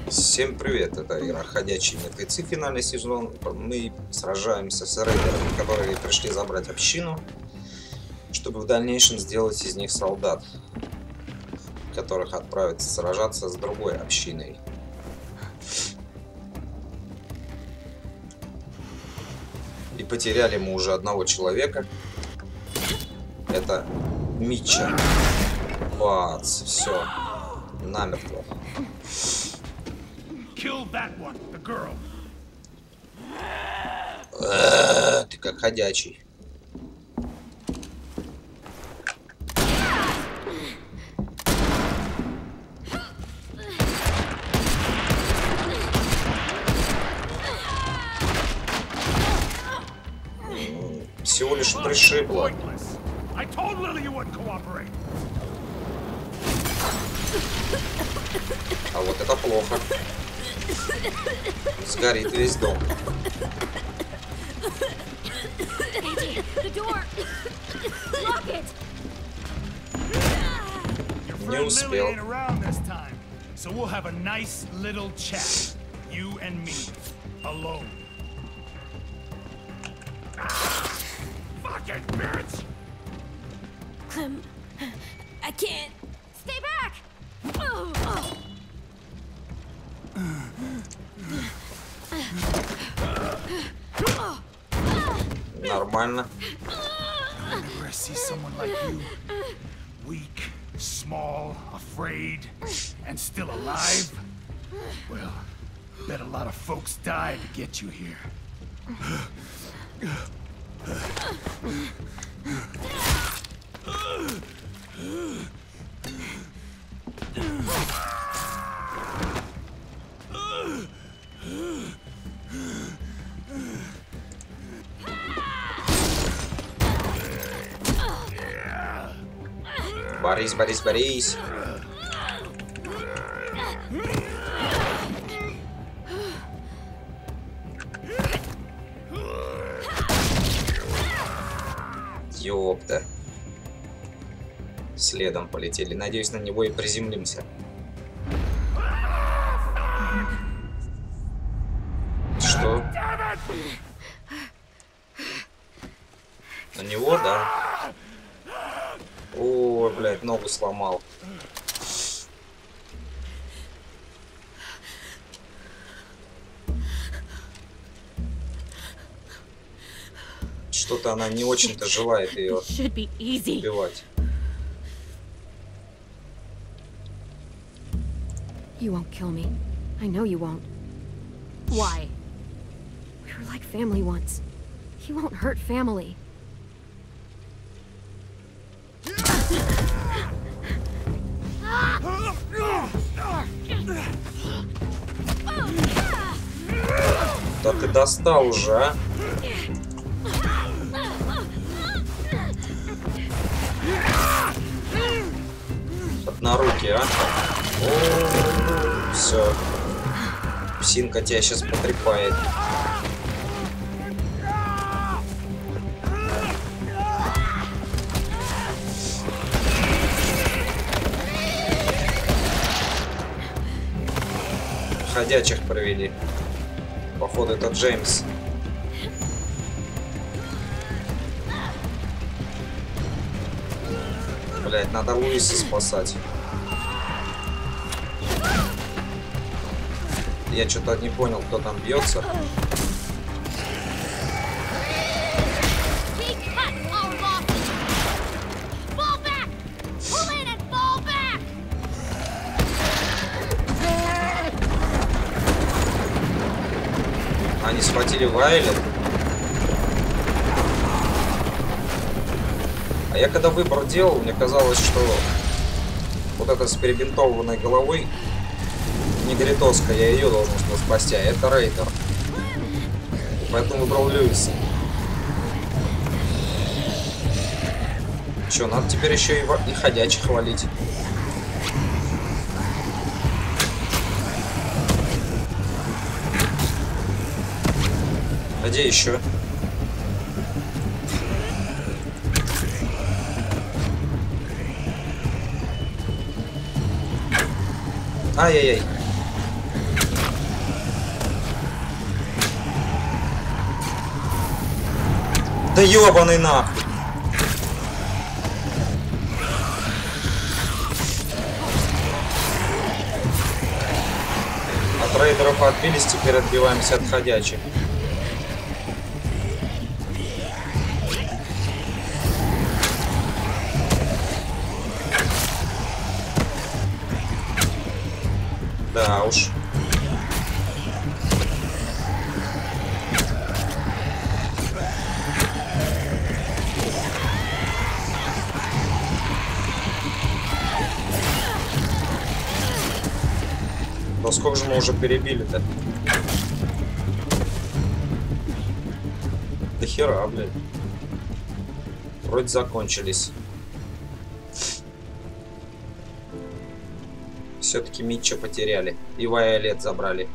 Всем привет, это игра «Ходячие мертвецы», финальный сезон. Мы сражаемся с рейдерами, которые пришли забрать общину, чтобы в дальнейшем сделать из них солдат, которых отправят сражаться с другой общиной. И потеряли мы уже одного человека. Это Митча. Бац, все, намертво. Ты как ходячий. Всего лишь пришибло. А вот это плохо. Сгорит весь дом. Не успел. I can't. Stay back. Нормально. I see someone like you, weak, small, afraid, and still alive. Well, bet a lot of folks died to get you here. Борис, Борис, Борис. Ёпта. Следом полетели. Надеюсь, на него и приземлимся. Что? На него, да. О, блядь, ногу сломал. Что-то она не очень-то желает ее убивать. You won't kill me. I know you won't. Why? We were like family once. He won't hurt family. Да ты достал уже, а? Одноруки, а? О, все. Псинка тебя сейчас потрепает. Ходячих провели. Походу, это Джеймс. Блять, надо Луиса спасать. Я что-то не понял, кто там бьется. Они схватили Вайлет. А я когда выбор делал, мне казалось, что вот эта с перебинтованной головой негритоска, я ее должен спасти, а это рейдер. Поэтому выбрал Льюиса. Че, надо теперь еще и ходячих валить. А где еще? Ай-яй-яй. Да ёбаный нахуй! От рейдеров отбились, теперь отбиваемся от ходячих. Да уж. Да сколько же мы уже перебили-то? Да хера, блядь. Вроде закончились. Все-таки Митча потеряли. И Вайолет забрали.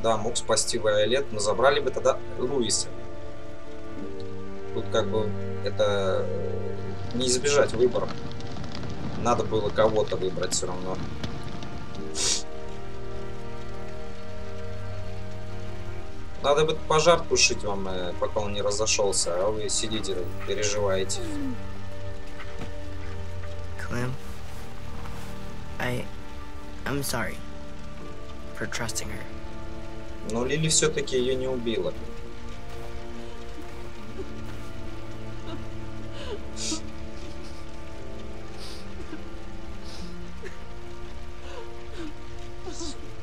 Да, мог спасти Вайолет, но забрали бы тогда Луиса. Тут как бы это не избежать выбора. Надо было кого-то выбрать все равно. Надо бы пожар тушить вам, пока он не разошелся, а вы сидите, переживаете. Clem, I'm sorry for trusting her. Но Лили все-таки ее не убила.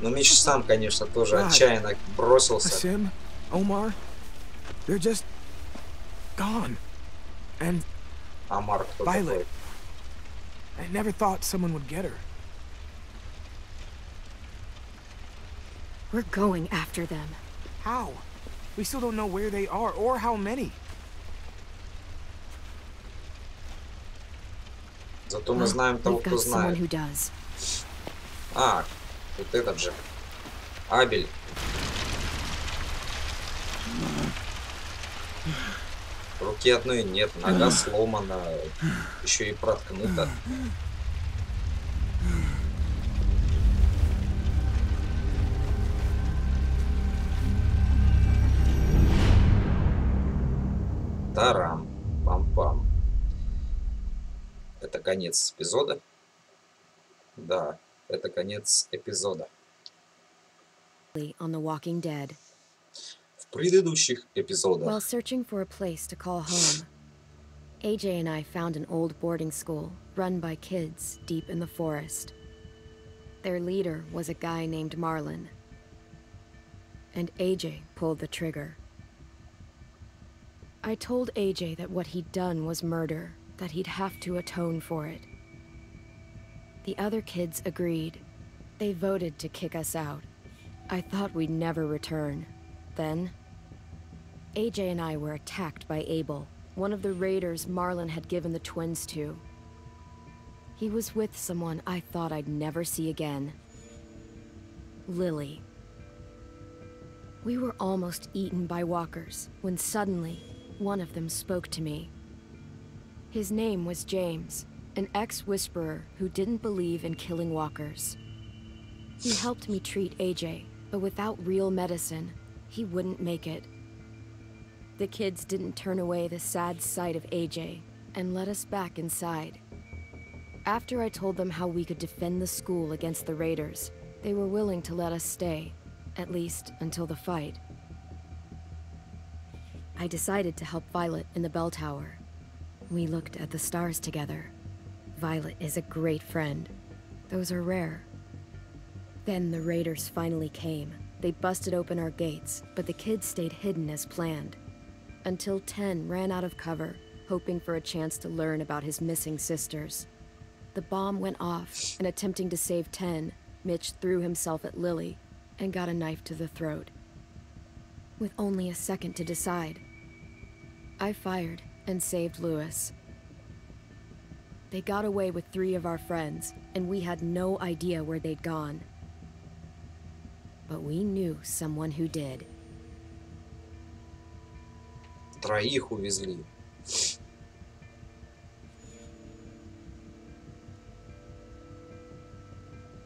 Но Мич сам, конечно, тоже отчаянно бросился. Sim, Omar, they're just gone. And Амар кто Violet. такой? I never thought someone would get her. We're going after them. How? We still don't know where they are or how many. Зато мы знаем того, We've кто got someone знает. who does. А, вот этот же. Абель. Руки одной нет, нога сломана, еще и проткнута. Тарам, пам-пам. Это конец эпизода? Да, это конец эпизода. On The Walking Dead. В предыдущих While эпизодах searching for a place to call home, AJ and I found an old boarding school run by kids deep in the forest. Their leader was a guy named Marlon. And AJ pulled the trigger. I told AJ that what he'd done was murder, that he'd have to atone for it. The other kids agreed. They voted to kick us out. I thought we'd never return. Then, AJ and I were attacked by Abel, one of the raiders Marlon had given the twins to. He was with someone I thought I'd never see again. Lily. We were almost eaten by walkers when suddenly one of them spoke to me. His name was James, an ex-whisperer who didn't believe in killing walkers. He helped me treat AJ, but without real medicine, he wouldn't make it. The kids didn't turn away the sad sight of AJ and let us back inside. After I told them how we could defend the school against the raiders, they were willing to let us stay, at least until the fight. I decided to help Violet in the bell tower. We looked at the stars together. Violet is a great friend. Those are rare. Then the raiders finally came. They busted open our gates, but the kids stayed hidden as planned. Until 10 ran out of cover, hoping for a chance to learn about his missing sisters. The bomb went off, and attempting to save 10, Mitch threw himself at Lily and got a knife to the throat. With only a second to decide, I fired and saved Lewis. They got away with 3 of our friends, and we had no idea where they'd gone. But we knew someone who did. троих увезли.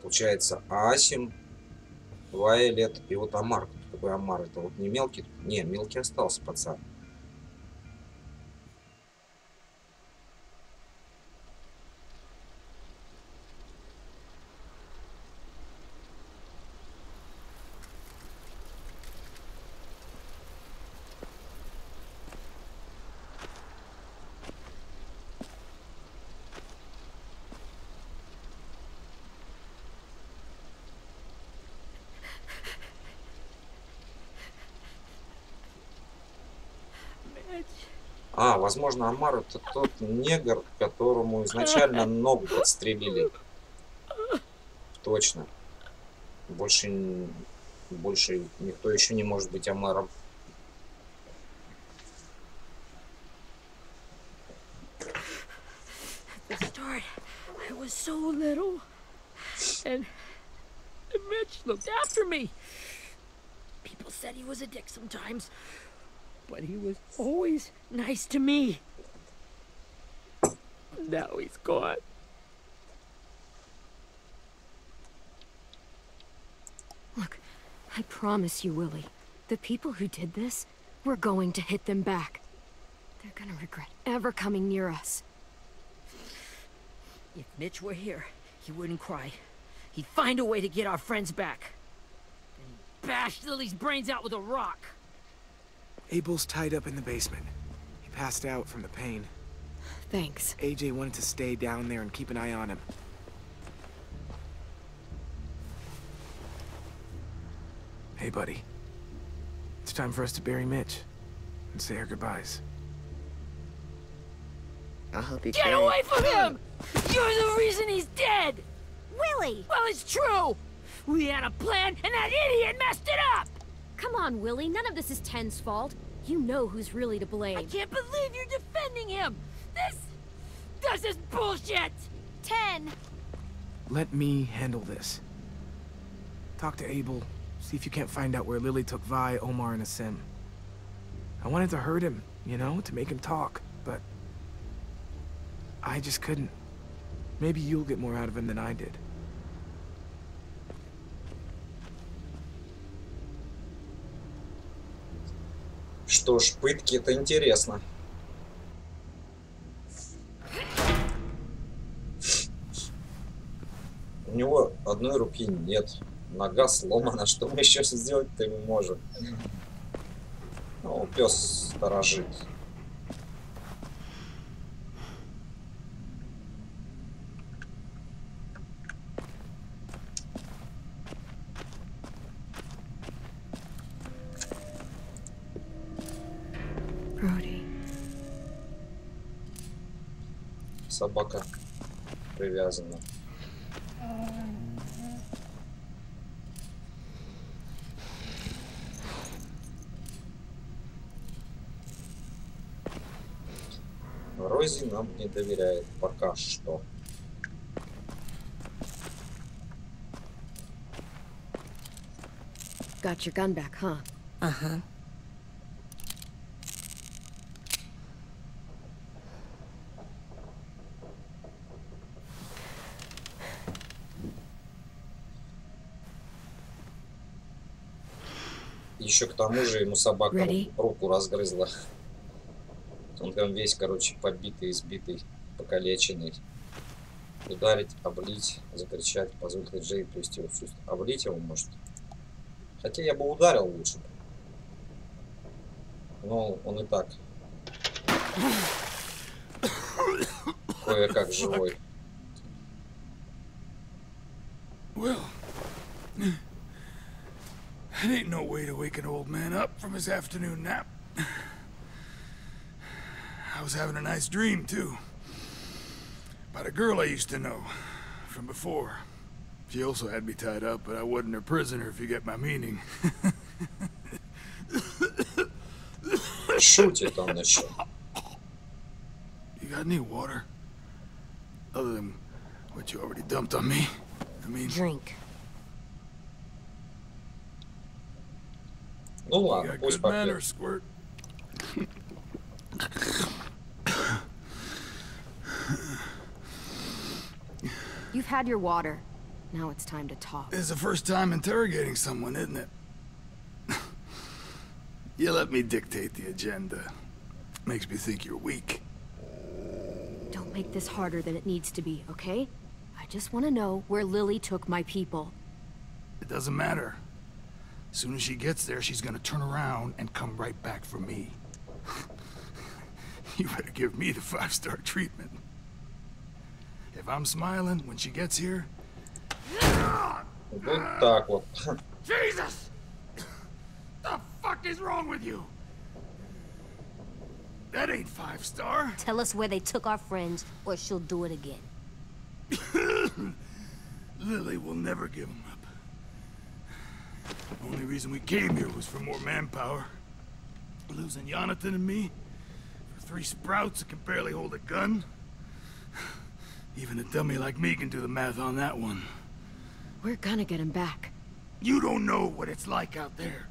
Получается, Асим, Вайолет и вот Амар. Кто такой Амар? Это вот не мелкий? Не, мелкий остался, пацан. А, возможно, Амар это тот негр, которому изначально ногу подстрелили. Точно. Больше никто еще не может быть Амаром. At the start, I was so little, and Mitch looked after me. People said he was a dick sometimes, but he was always nice to me. Now he's gone. Look, I promise you, Willie, the people who did this, we're going to hit them back. They're gonna regret ever coming near us. If Mitch were here, he wouldn't cry. He'd find a way to get our friends back. And he'd bash Lily's brains out with a rock. Abel's tied up in the basement. He passed out from the pain. Thanks. AJ wanted to stay down there and keep an eye on him. Hey, buddy. It's time for us to bury Mitch and say our goodbyes. I'll help you Get carry. away from him! You're the reason he's dead! Willie! Well, it's true! We had a plan, and that idiot messed it up! Come on, Willie, none of this is Ten's fault. You know who's really to blame. I can't believe you're defending him! This is bullshit! 10! Let me handle this. Talk to Abel. See if you can't find out where Lily took Vi, Omar, and Asim. I wanted to hurt him, you know, to make him talk, but I just couldn't. Maybe you'll get more out of him than I did. Что ж, пытки это интересно. У него одной руки нет. Нога сломана. Что мы еще сделать-то ему можем? Ну, пес сторожит. Собака привязана. Рози нам не доверяет пока что. Got your gun back, huh? Uh-huh. Еще к тому же ему собака Ready? руку разгрызла. Он прям весь, короче, побитый, избитый, покалеченный. Ударить, облить, закричать, позволить Джей привести его в чувство. Облить его может. Хотя я бы ударил лучше. Но он и так кое-как живой. Well, that ain't no way to wake an old man up from his afternoon nap. I was having a nice dream, too. About a girl I used to know from before. She also had me tied up, but I wasn't her prisoner, if you get my meaning. Шутит он еще. You got any water? Other than what you already dumped on me? I mean... Drink. Ну You ладно, got пусть good попьет. manners, Squirt. You've had your water. Now it's time to talk. It's the first time interrogating someone, isn't it? You let me dictate the agenda. Makes me think you're weak. Don't make this harder than it needs to be, okay? I just want to know where Lily took my people. It doesn't matter. As soon as she gets there, she's gonna turn around and come right back for me. You better give me the 5-star treatment. If I'm smiling when she gets here... Вот так вот. Jesus! The fuck is wrong with you? That ain't 5-star. Tell us where they took our friends, or she'll do it again. Lily will never give them up. The only reason we came here was for more manpower. Losing Jonathan and me for 3 sprouts that can barely hold a gun. Even a dummy like me can do the math on that one. We're gonna get him back. You don't know what it's like out there.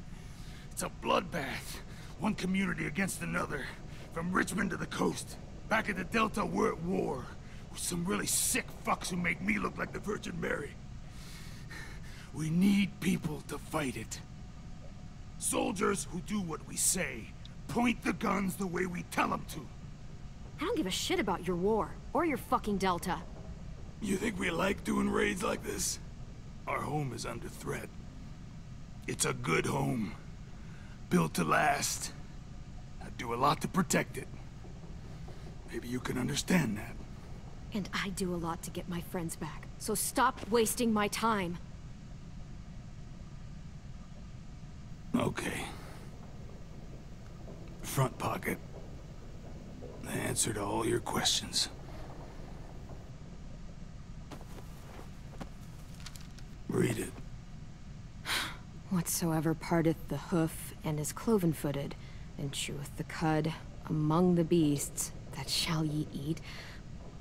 It's a bloodbath. One community against another. From Richmond to the coast. Back at the Delta, we're at war. With some really sick fucks who make me look like the Virgin Mary. We need people to fight it. Soldiers who do what we say. Point the guns the way we tell them to. I don't give a shit about your war, or your fucking Delta. You think we like doing raids like this? Our home is under threat. It's a good home. Built to last. I do a lot to protect it. Maybe you can understand that. And I do a lot to get my friends back. So stop wasting my time. Okay. Front pocket. The answer to all your questions. Read it. Whatsoever parteth the hoof and is cloven-footed, and cheweth the cud among the beasts, that shall ye eat.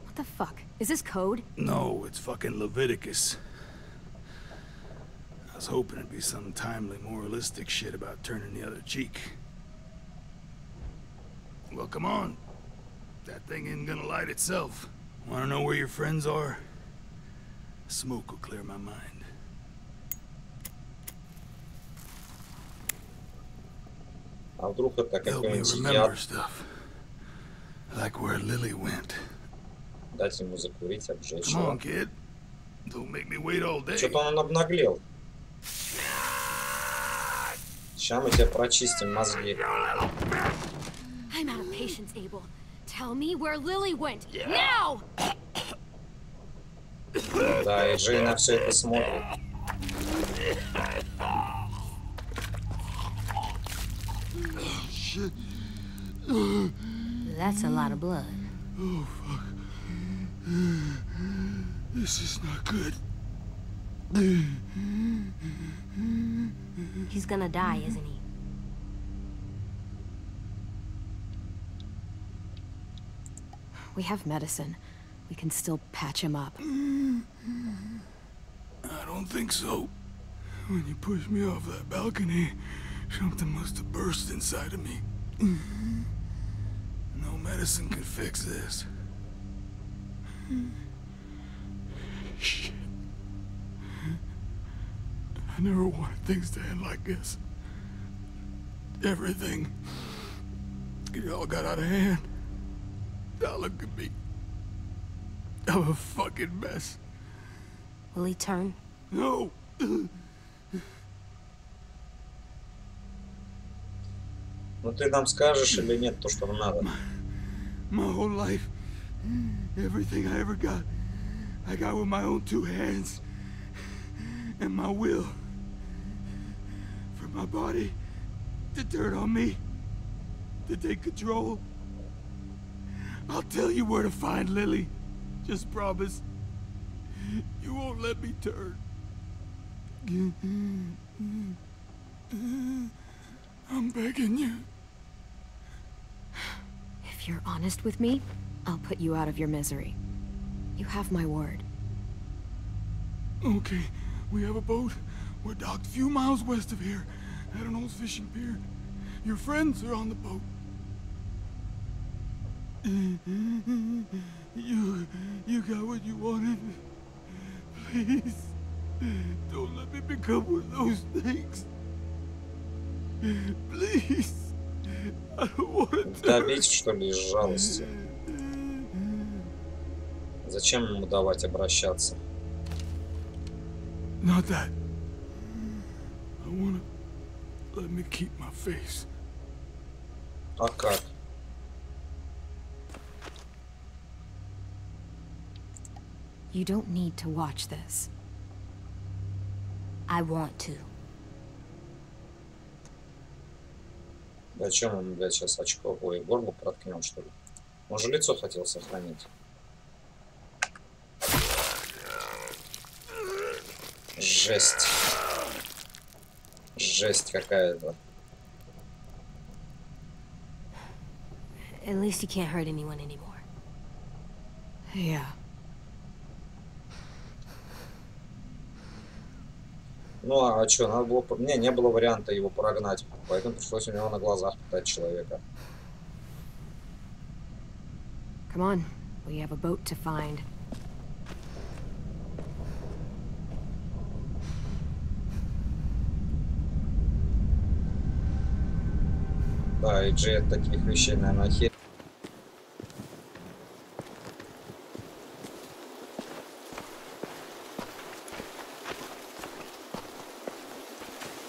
What the fuck? Is this code? No, it's fucking Leviticus. I was hoping it'd be some timely, moralistic shit about turning the other cheek. Well, come on. That thing ain't gonna light itself. Wanna know where your friends are? Smoke will clear my mind. А вдруг это Help me какой-нибудь remember яд? stuff. Like where Lily went. Дать ему закурить, обжечь Come on, его. kid. Don't make me wait all day. Что-то он обнаглел. Сейчас мы тебе прочистим мозги. I'm out of patience, Abel. Tell me where Lily went. Now! Да, и Джей на все это смотрит. That's a lot of blood. Oh, fuck. This is not good. He's gonna die, isn't he? We have medicine. We can still patch him up. I don't think so. When you pushed me off that balcony, something must have burst inside of me. No medicine can fix this. Shit. I never wanted things to end like this. Everything. It all got out of hand. Now look at me. I'm a fucking mess. Will he turn? No! Ну ты нам скажешь или нет то, что нам надо? My whole life, everything I ever got, I got with my own 2 hands. And my will. For my body to turn on me, to take control. I'll tell you where to find Lily. Just promise. You won't let me turn. I'm begging you. If you're honest with me, I'll put you out of your misery. You have my word. Okay, we have a boat. We're docked a few miles west of here, at an old fishing pier. Your friends are on the boat. You got what you wanted. Please. couple of those things. Please. I don't want to. Добить, что ли, из жалости? Зачем ему давать обращаться? Not that. I wanna let me keep my face. А как? You don't need to watch this. I want to. Зачем ему, блядь, сейчас очко? Ой, горло проткнем, что ли? Он же лицо хотел сохранить. Жесть. Жесть какая-то. At least you can't hurt anyone anymore. Yeah. Ну а что, надо было... Не было варианта его прогнать, поэтому пришлось у него на глазах пытать человека. Come on, we have a boat to find. Да, и Джей от таких вещей, наверное, хер.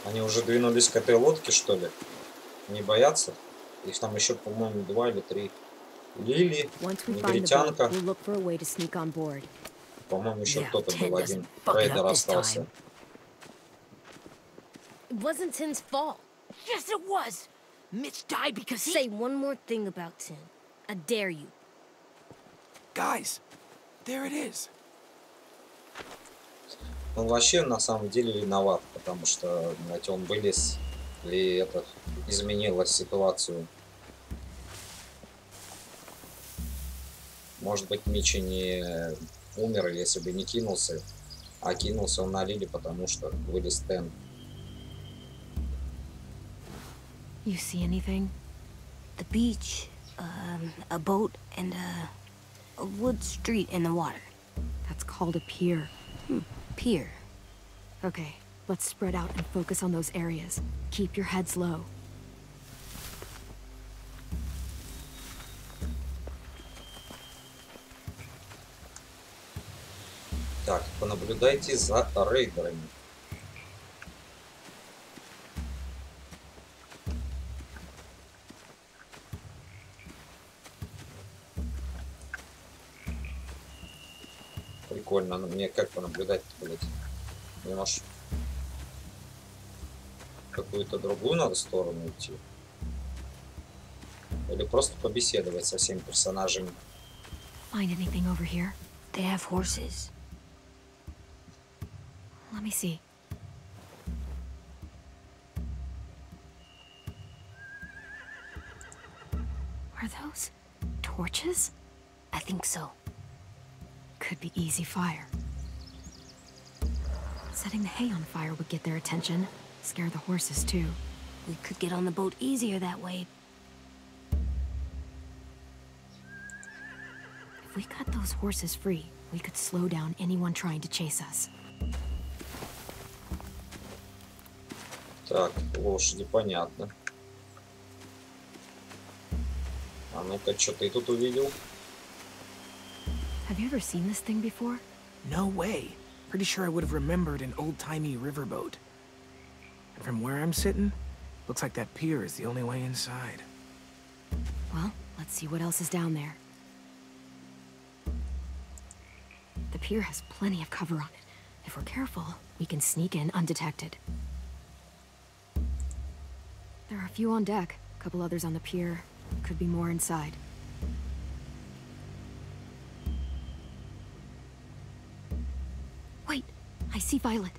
Они уже двинулись к этой лодке, что ли? Не боятся? Их там еще, по-моему, 2 или 3. Лили, негритянка. По-моему, еще кто-то был один. Рейдер остался. It wasn't Tin's fault. Yes, it was. Mitch died because he... Say one more thing about Tin. I dare you. Guys, there it is. Он вообще на самом деле виноват, потому что, знаете, он вылез, и это изменило ситуацию. Может быть, Мичи не умер, если бы не кинулся, а кинулся он на Лили, потому что вылез Тен. You see anything? The beach, a boat, and a wood street in the water. That's called a pier. Pier. Okay, let's spread out and focus on those areas. Keep your heads low. Так, понаблюдайте за рейдерами. Прикольно, но мне как понаблюдать-то, блядь? Мне, может, в какую-то другую надо сторону идти? Или просто побеседовать со всеми персонажами? Find anything over here? They have horses. Let me see. Are those torches? I think so. Could be easy fire. Setting the hay on fire would get their attention. Scare the horses too. We could get on the boat easier that way. If we cut those horses free, we could slow down anyone trying to chase us. Так, лошади, понятно. А ну-ка, что ты тут увидел? Have you ever seen this thing before? No way. Pretty sure I would have remembered an old-timey riverboat. And from where I'm sitting, looks like that pier is the only way inside. Well, let's see what else is down there. The pier has plenty of cover on it. If we're careful, we can sneak in undetected. There are a few on deck, a couple others on the pier. Could be more inside. Wait, I see Violet.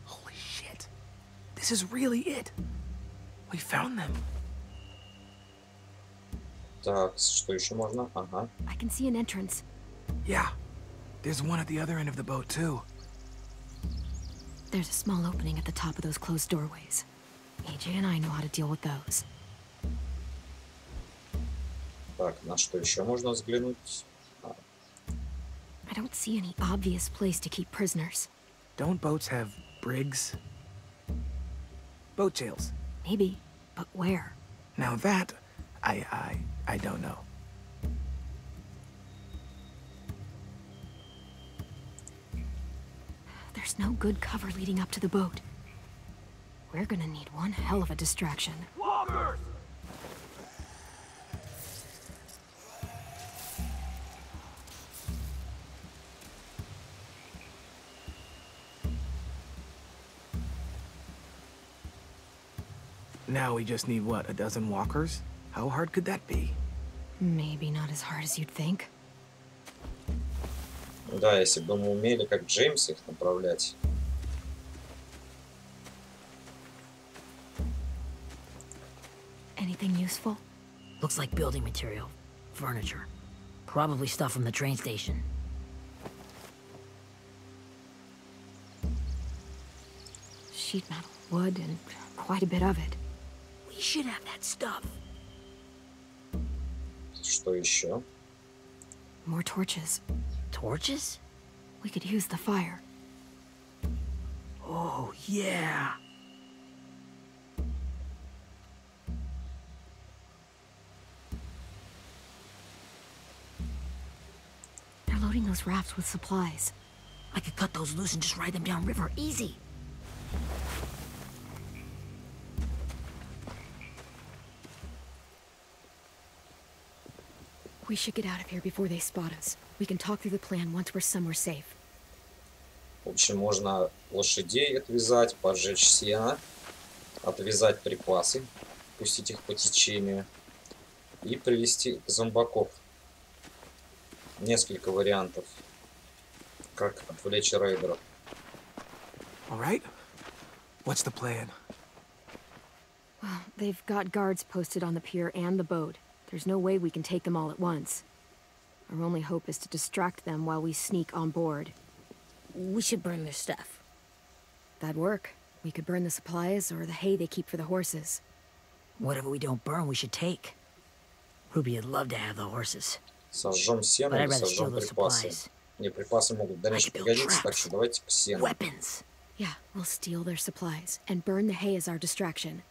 Holy shit. This is really it. We found them. Так, что еще можно? Ага. I can see an entrance. Yeah. There's one at the other end of the boat, too. There's a small opening at the top of those closed doorways. AJ and I know how to deal with those. Так, на что еще можно взглянуть? I don't see any obvious place to keep prisoners. Don't boats have brigs? Boat jails. Maybe, but where? Now that, I don't know. There's no good cover leading up to the boat. We're gonna need one hell of a distraction. Walkers! Now we just need, what, a dozen walkers? How hard could that be? Maybe not as hard as you'd think. Да, если бы мы умели, как Джеймс, их направлять. Anything useful? Looks like building material. Furniture. Probably stuff from the train station. Sheet metal, wood, and quite a bit of it. We should have that stuff. Что еще? More torches. Torches? We could use the fire. Oh, yeah. They're loading those rafts with supplies. I could cut those loose and just ride them downriver. Easy. We should get out of here before they spot us. We can talk through the plan once we're somewhere safe. В общем, можно лошадей отвязать, поджечь сено, отвязать припасы, пустить их по течению и привести зомбаков. Несколько вариантов, как отвлечь рейдеров. All right. What's the plan? Well, they've got guards posted on the pier and the boat. There's no way we can take them all at once. Our only hope is to distract them while we sneak on board. We should burn their stuff. That'd work. We could burn the supplies or the hay they keep for the horses. Whatever we don't burn, we should take. Ruby would love to have the horses. Сожжем сено But I'd или rather steal сожжем those припасы. supplies. Не, припасы могут в дальнейшем пригодиться, так что давайте к сену. Weapons. Yeah, we'll steal their supplies and burn the hay as our distraction.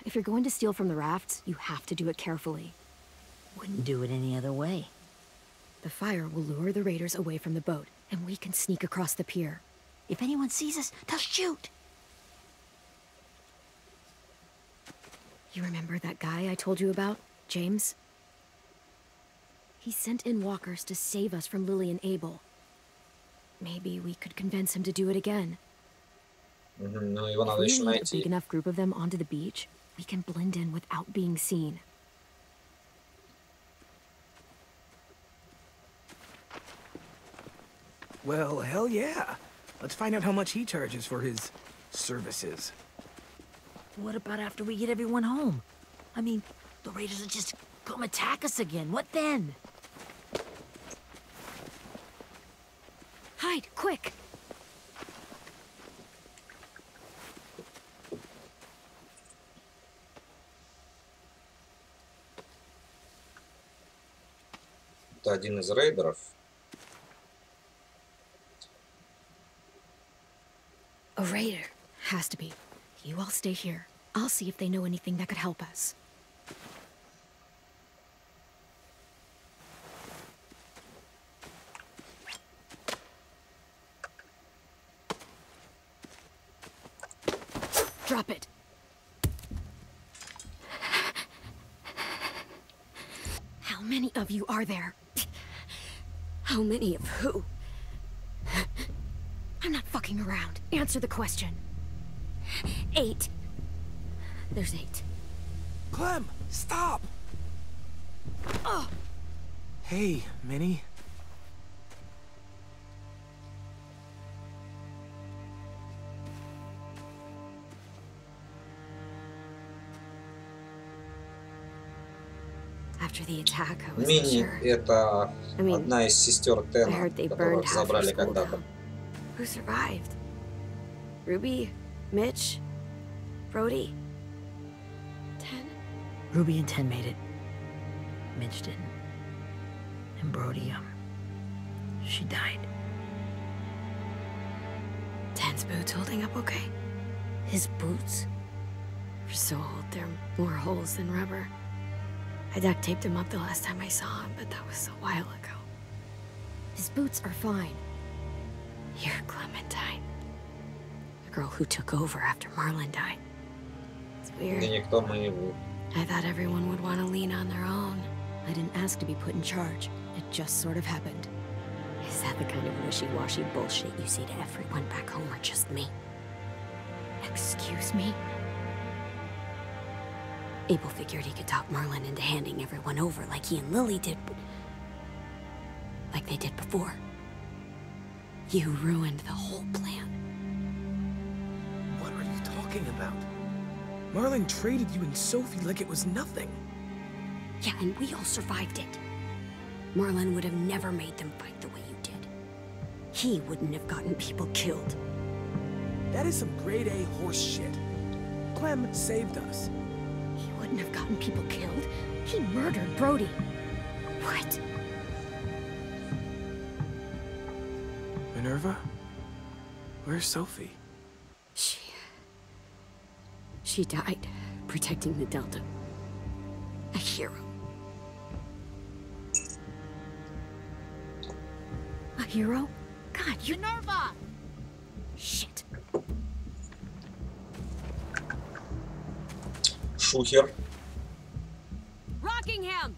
If you're going to steal from the rafts, you have to do it carefully. Wouldn't do it any other way. The fire will lure the raiders away from the boat, and we can sneak across the pier. If anyone sees us, they'll shoot. You remember that guy I told you about, James? He sent in walkers to save us from Lily and Abel. Maybe we could convince him to do it again. Ну, его If надо we еще lead a найти. big enough group of them onto the beach, we can blend in without being seen. Well, hell yeah. Let's find out how much he charges for his services. What about after we get everyone home? I mean, the raiders will just come attack us again. What then? Hide, quick! Это один из рейдеров. A raider. Has to be. You all stay here. I'll see if they know anything that could help us. Drop it. How many of you are there? How many of who? I'm not fucking around. Answer the question. 8. There's 8. Clem, stop! Oh! Hey, Minnie. After the attack, I wasn't Мини sure. — это I mean, одна из сестер I Тена, heard they burned которых half your забрали school когда-то. down. Who survived? Ruby? Mitch? Brody? 10? Ruby and 10 made it. Mitch didn't. And Brody, she died. 10's boots holding up okay? His boots? They're so old, they're more holes than rubber. I duct taped him up the last time I saw him, but that was a while ago. His boots are fine. You're Clementine. The girl who took over after Marlon died. It's weird. И никто мы не вы. I thought everyone would want to lean on their own. I didn't ask to be put in charge. It just sort of happened. Is that the kind of wishy-washy bullshit you say to everyone back home or just me? Excuse me? Abel figured he could talk Marlon into handing everyone over like he and Lily did, like they did before. You ruined the whole plan. What are you talking about? Marlon traded you and Sophie like it was nothing. Yeah, and we all survived it. Marlon would have never made them fight the way you did. He wouldn't have gotten people killed. That is some grade A horse shit. Clem saved us. He wouldn't have gotten people killed. He murdered Brody. What? Minerva? Where's Sophie? She died protecting the Delta. A hero. A hero? God, you... Minerva! Shit. Шухер. Rockingham!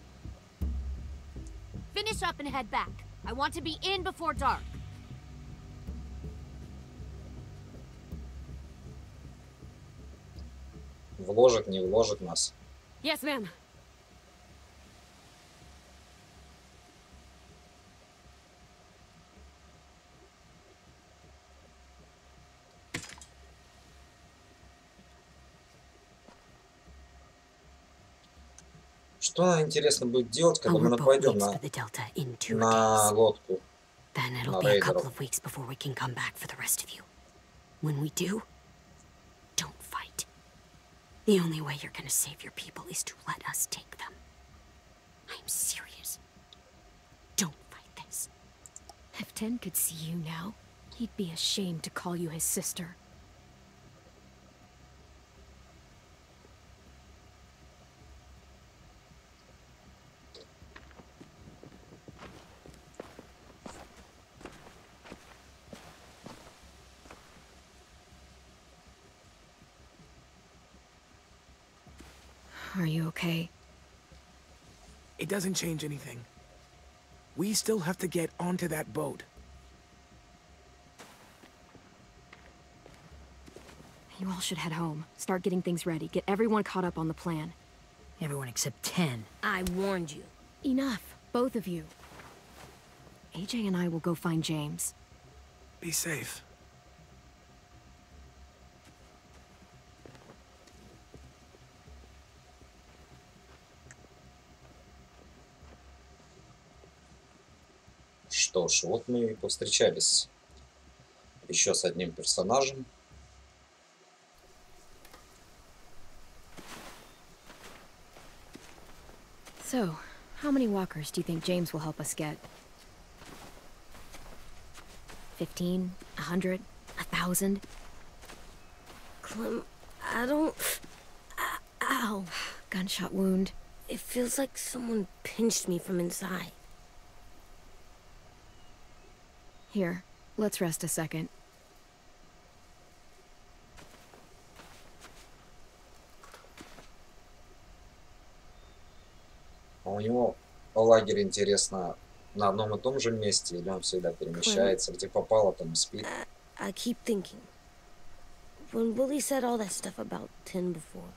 Finish up and head back. I want to be in before dark. Вложит, не вложит нас. Yes, ma'am. Что нам интересно будет делать, когда мы нападем на лодку? Then it'll be a couple of weeks before we can come back for the rest of you. When we do, don't fight. The only way you're gonna save your people is to let us take them. I'm serious. Don't fight this. If Ten could see you now, he'd be ashamed to call you his sister. Are you okay? It doesn't change anything. We still have to get onto that boat. You all should head home. Start getting things ready. Get everyone caught up on the plan. Everyone except 10. I warned you. Enough, both of you. AJ and I will go find James. Be safe. Что ж, вот мы и повстречались еще с одним персонажем. So, how many walkers do you think James will help us get? 15? 100? 1,000? Clem, I don't... Ow. Gunshot wound. It feels like someone pinched me from inside. Here, let's rest a second. А у него лагерь, интересно, на одном и том же месте, или он всегда перемещается, где попало, там и спит. I keep thinking. When Willie said all that stuff about Tin before,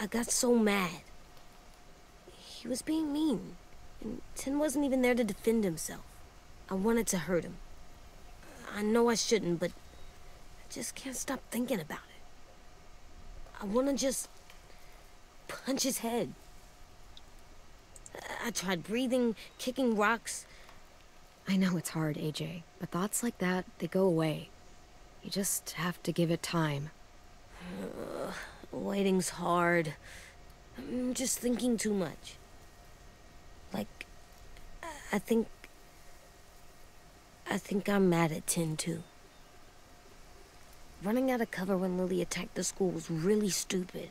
I got so mad. He was being mean, and Tin wasn't even there to defend himself. I wanted to hurt him. I know I shouldn't, but I just can't stop thinking about it. I want to just punch his head. I tried breathing, kicking rocks. I know it's hard, AJ, but thoughts like that, they go away. You just have to give it time. Waiting's hard. I'm just thinking too much. Like, I think I'm mad at Tin, too. Running out of cover when Lily attacked the school was really stupid.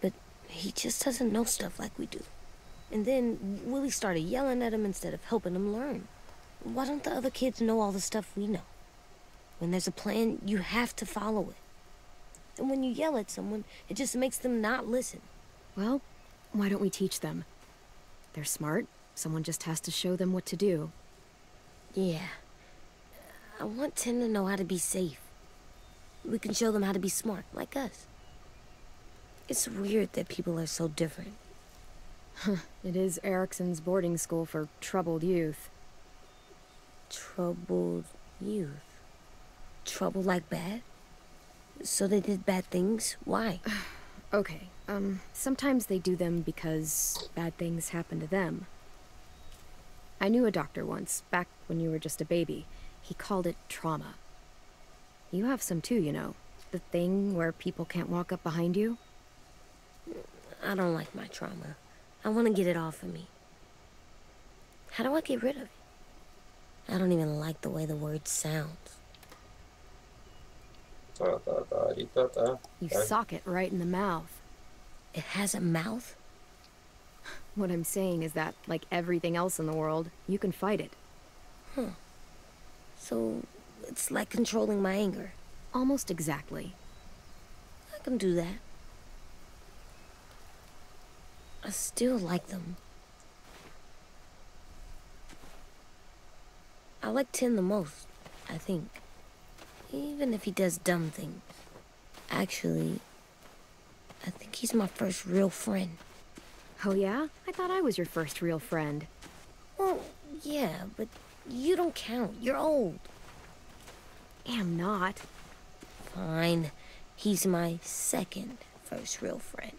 But he just doesn't know stuff like we do. And then Willie started yelling at him instead of helping him learn. Why don't the other kids know all the stuff we know? When there's a plan, you have to follow it. And when you yell at someone, it just makes them not listen. Well, why don't we teach them? They're smart. Someone just has to show them what to do. Yeah. I want Tim to know how to be safe. We can show them how to be smart, like us. It's weird that people are so different. It is Erickson's boarding school for troubled youth. Troubled youth? Trouble like bad? So they did bad things? Why? Okay, sometimes they do them because bad things happen to them. I knew a doctor once, back when you were just a baby. He called it trauma. You have some too, you know. The thing where people can't walk up behind you. I don't like my trauma. I want to get it off of me. How do I get rid of it? I don't even like the way the word sounds. You sock it right in the mouth. It has a mouth? What I'm saying is that, like everything else in the world, you can fight it. Huh. So, it's like controlling my anger. Almost exactly. I can do that. I still like them. I like Tin the most, I think. Even if he does dumb things. Actually, I think he's my first real friend. Oh yeah? I thought I was your first real friend. Well, yeah, but you don't count. You're old. Am not. Fine. He's my second first real friend.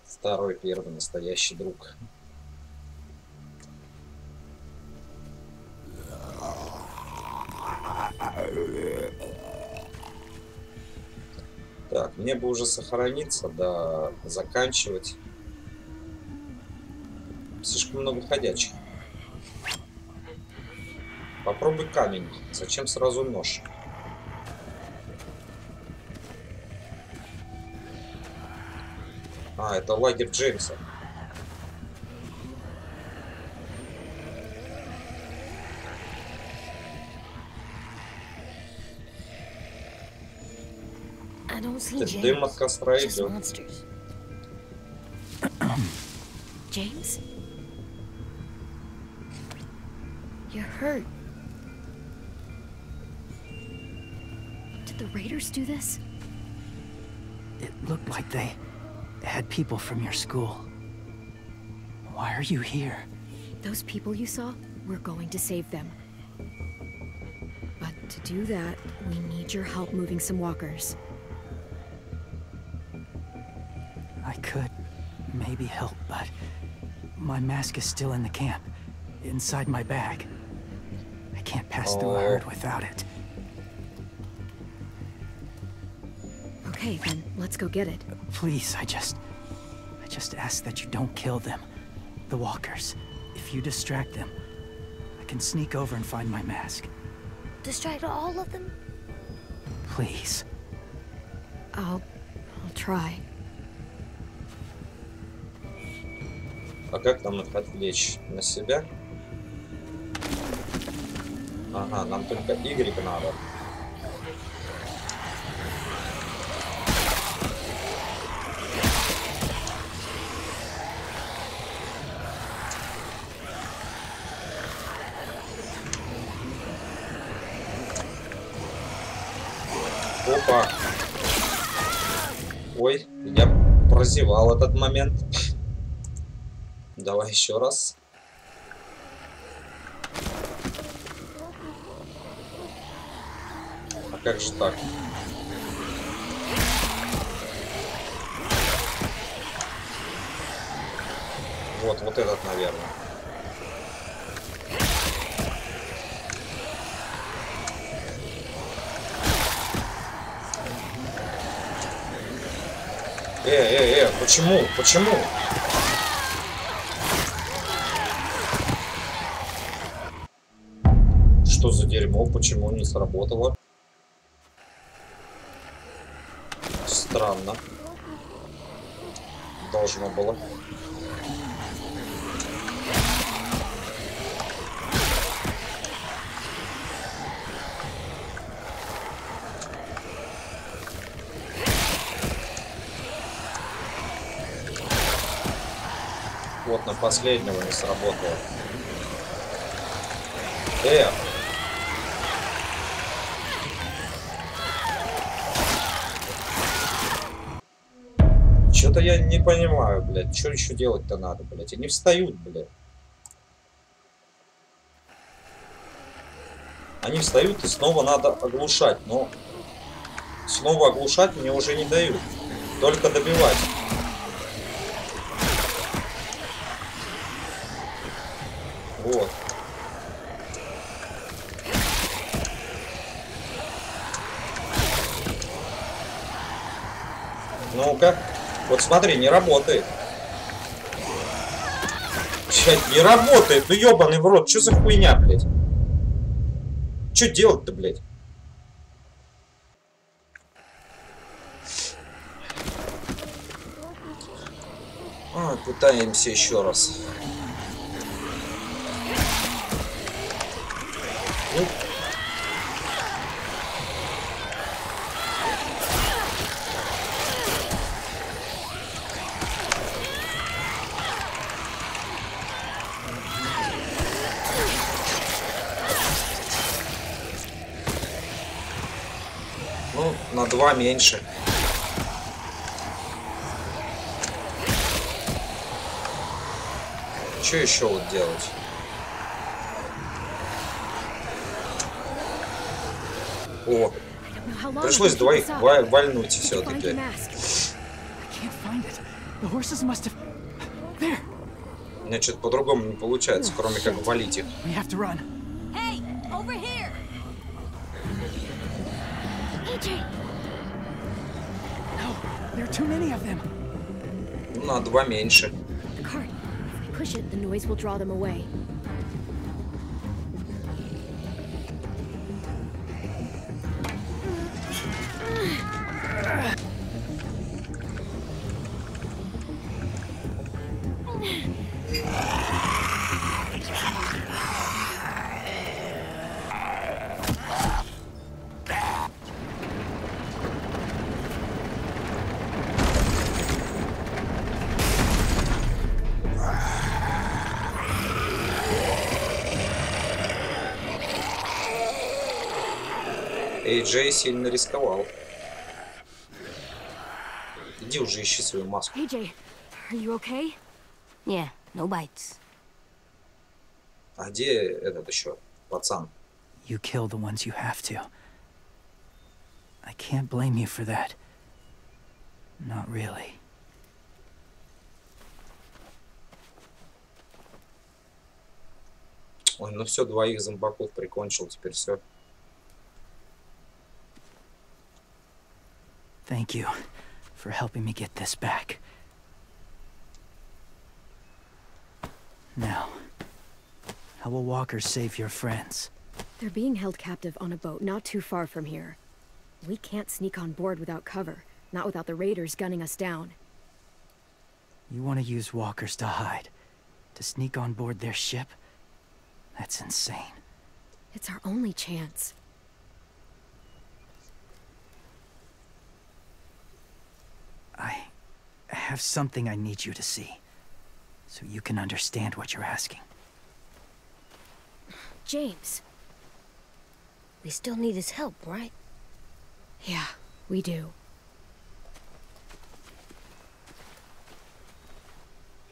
Второй первый настоящий друг. Так, мне бы уже сохраниться, да, заканчивать. Слишком много ходячих. Попробуй камень. Зачем сразу нож? А, это лагерь Джеймса. I don't see Дым от James. костра Just идет. monsters. James? You're hurt. Did the Raiders do this? It looked like they had people from your school. Why are you here? Those people you saw, we're going to save them. But to do that, we need your help moving some walkers. I could maybe help, but my mask is still in the camp, inside my bag. I can't pass through a herd without it. Okay, then let's go get it. Please, I just ask that you don't kill them. The walkers. If you distract them, I can sneak over and find my mask. Distract all of them? Please. I'll try. А как нам их отвлечь? На себя? Ага, нам только Y надо. Опа. Ой, я прозевал этот момент. Давай еще раз. А как же так? Вот этот, наверное. Почему? Почему? Что за дерьмо? Почему не сработало? Странно. Должно было. Вот на последнего не сработало. Что-то я не понимаю, блядь. Что еще делать-то надо, блядь? Они встают, блядь. Они встают, и снова надо оглушать. Но снова оглушать мне уже не дают. Только добивать. Вот. Ну-ка. Вот смотри, не работает. Блядь, не работает. Ну ёбаный в рот. Что за хуйня, блядь? Что делать-то, блядь? Пытаемся еще раз. Ну. Ну, на 2 меньше. Что еще вот делать? О, пришлось двоих вальнуть все-таки. У меня что-то по-другому не получается, кроме как валить их. На 2 меньше. Push it, the noise will draw them away. Джей сильно рисковал. Иди уже ищи свою маску. AJ, are you okay? Yeah, no bites. А где этот еще пацан? You kill the ones you have to. I can't blame you for that. Not really. Ой, ну все, 2 зомбаков прикончил, теперь все. Thank you for helping me get this back. Now, how will walkers save your friends? They're being held captive on a boat not too far from here. We can't sneak on board without cover, not without the raiders gunning us down. You want to use walkers to hide, to sneak on board their ship? That's insane. It's our only chance. I have something I need you to see, so you can understand what you're asking. James. We still need his help, right? Yeah, we do.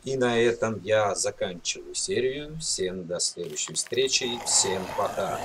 И на этом я заканчиваю серию. Всем до следующей встречи. Всем пока.